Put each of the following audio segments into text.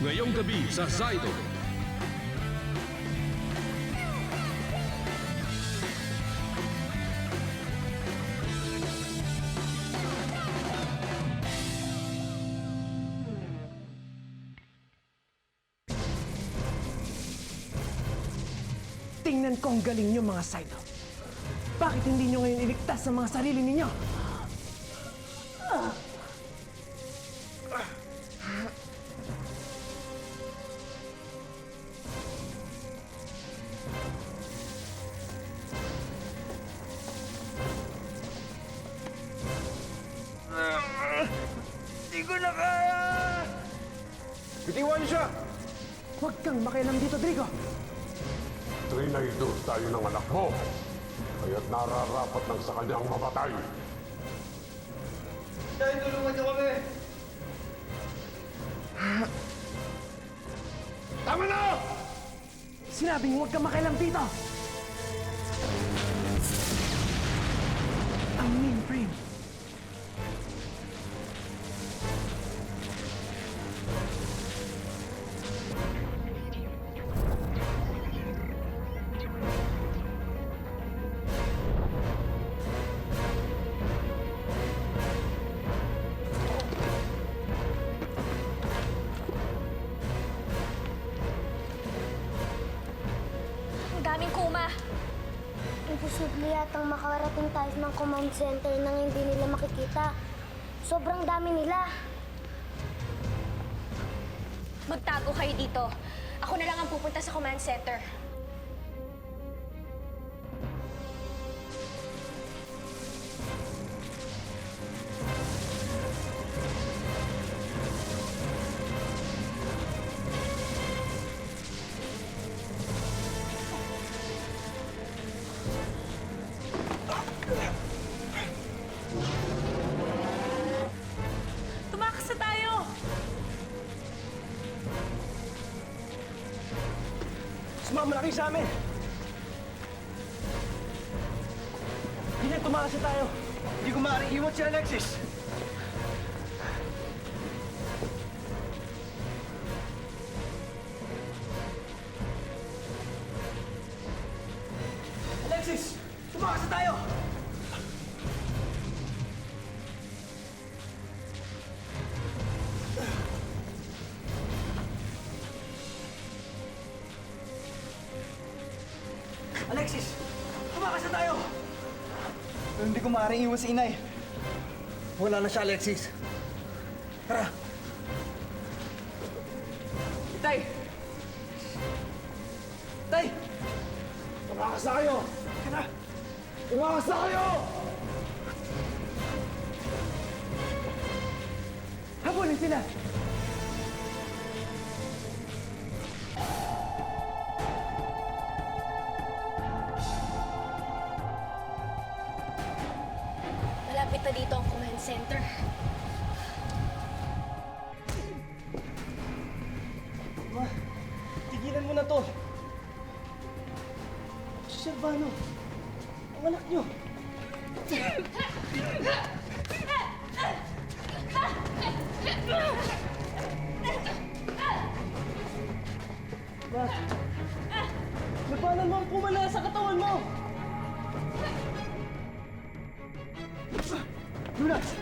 Ngayong gabi sa Zaido. Tingnan ko ang galing niyo mga Saido. Bakit hindi niyo ngayon iligtas sa mga sarili ninyo? Di ko na kaya! Bitiwan niyo siya! Huwag kang makialam dito, Drigo. Trinaido tayo ng anak mo. Kaya't nararapat lang sa kanyang mamatay. Dahil tulungan niyo kami! Tama na! Sinabing huwag kang makialam dito. Ang mainframe. Ang daming kuma. Imposible yatang makarating tayo ng command center nang hindi nila makikita. Sobrang dami nila. Magtago kayo dito. Ako na lang ang pupunta sa command center. Tumakas na tayo! Sumama na kayo sa amin! Hindi tumakas na tayo! Hindi ko maaaring iwan si Alexis! Alexis! Tumakas na tayo! Alexis! Tumakas na tayo! Pero hindi ko maaaring iwan si Inay. Wala na siya, Alexis. Tara! Tay! Tay! Tumakas na kayo! Tumakas na kayo! Habulin sila! Malapit na dito ang command center. Ma, tigilan mo na to. Si Silvano, ang anak niyo. Ma, nagpanan mo ang pumala sa katawan mo. Lunas,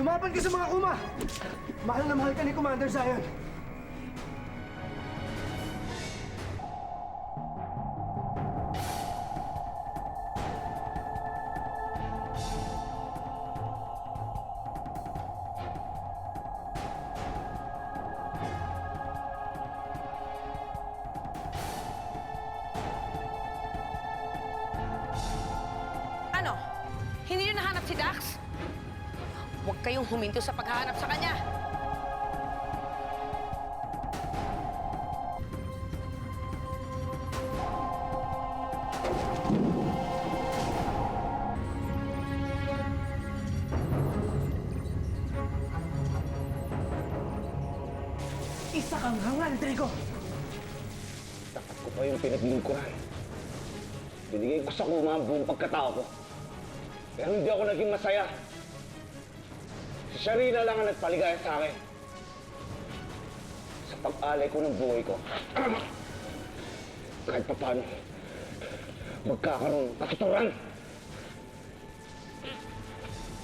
lumaban ka sa mga kuma. Mahal na mahal ka ni Commander Zion. Ano? Hindi niyo nahanap si Dax? Huwag kayong huminto sa paghahanap sa kanya. Isa kang hangal, Drigo! Tapat ko pa yung pinaglingkuran. Binigay ko sa kuma ang buong pagkatao ko. Pero hindi ako naging masaya. Si Sharina lang ang nagpaligaya sa akin. sa pag-alay ko ng buhay ko, kahit pa paano, magkakaroon ng katuturan.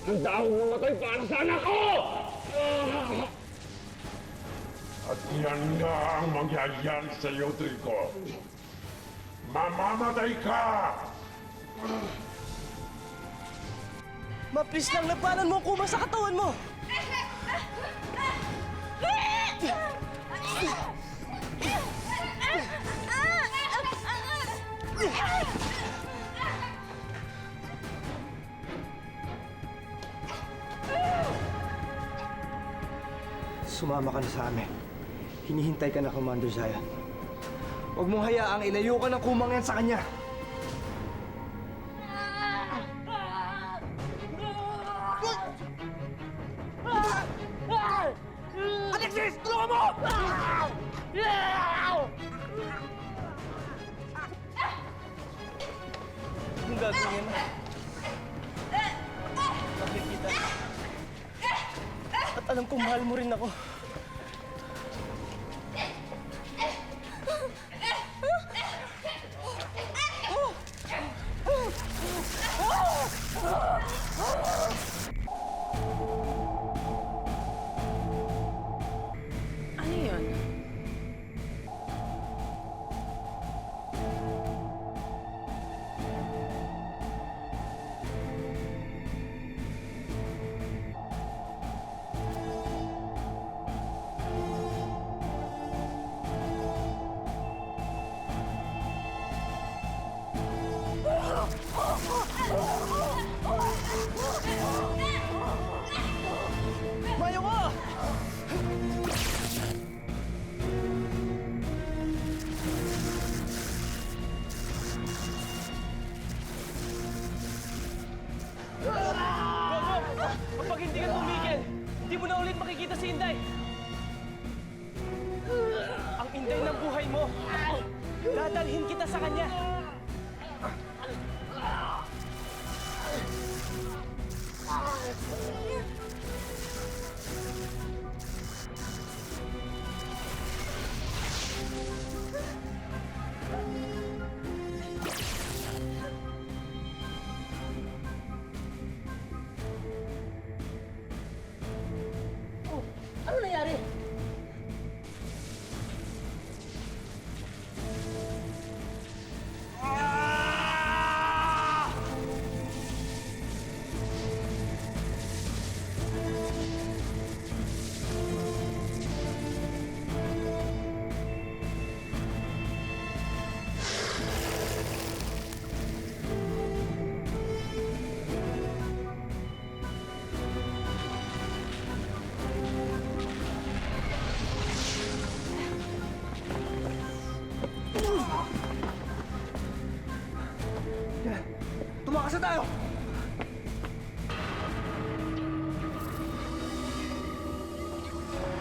Handa akong mamatay para sa anak ko! At yan nga ang mangyayari sa iyo, Trico. Mamamatay ka! Ma, please lang, labanan mo ang kuma sa katawan mo! Sumama ka na sa amin. Hinihintay ka na, Commander Zion. Huwag mong hayaang ilayo ka ng kumang yan sa kanya. Alexis! Tulungan mo! Anong gagawin mo? Bakit kita? At alam kong mahal mo rin ako. Ano yun? Mayo ko! Gogo! Kapag hindi ka tumigil, hindi mo na ulit makikita si Inday. Ang Inday ng buhay mo. Dadalhin kita sa kanya. Ano nangyari? Tumakas na tayo!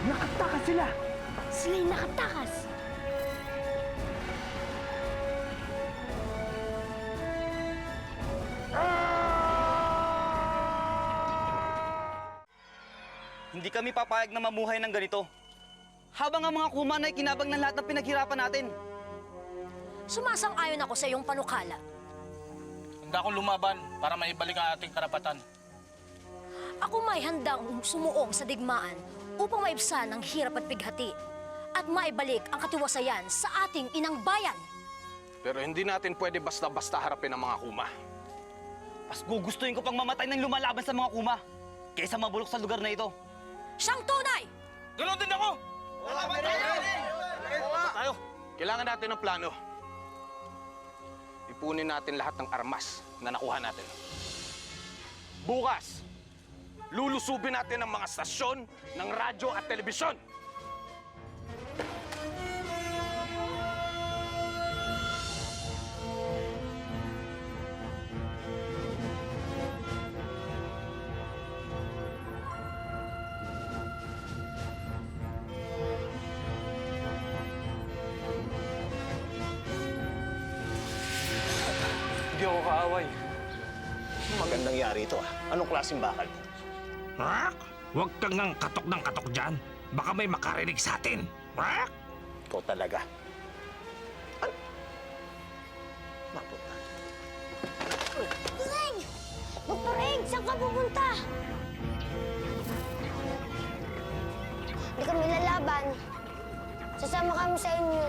Nakatakas sila! Sila'y nakatakas. Hindi kami papayag na mamuhay ng ganito. Habang ang mga kuman ay kinabang ng lahat ng pinaghirapan natin. Sumasang-ayon ako sa iyong panukala. Handa akong lumaban para maibalik ang ating karapatan. Ako may handang sumuong sa digmaan upang maibsan ang hirap at bighati at maibalik ang katiwasayan sa ating inang bayan. Pero hindi natin pwede basta-basta harapin ang mga kuma. Mas gugustuhin ko pang mamatay ng lumalaban sa mga kuma kaysa mabulok sa lugar na ito. Siyang tunay! Ganon din ako! Tayo, kailangan natin ng plano. Ipunin natin lahat ng armas na nakuha natin. Bukas, lulusubin natin ang mga stasyon ng radyo at telebisyon. Hindi ako kaaway. Magandang yari ito ah. Anong klaseng bakal to? Ha? Huwag kang ngang katok ng katok dyan. Baka may makarinig sa atin. Ha? Ikaw talaga. Ano? Mapunta. Eng! Dr. Eng, saan ka pupunta? Hindi kami lalaban. Sasama kami sa inyo.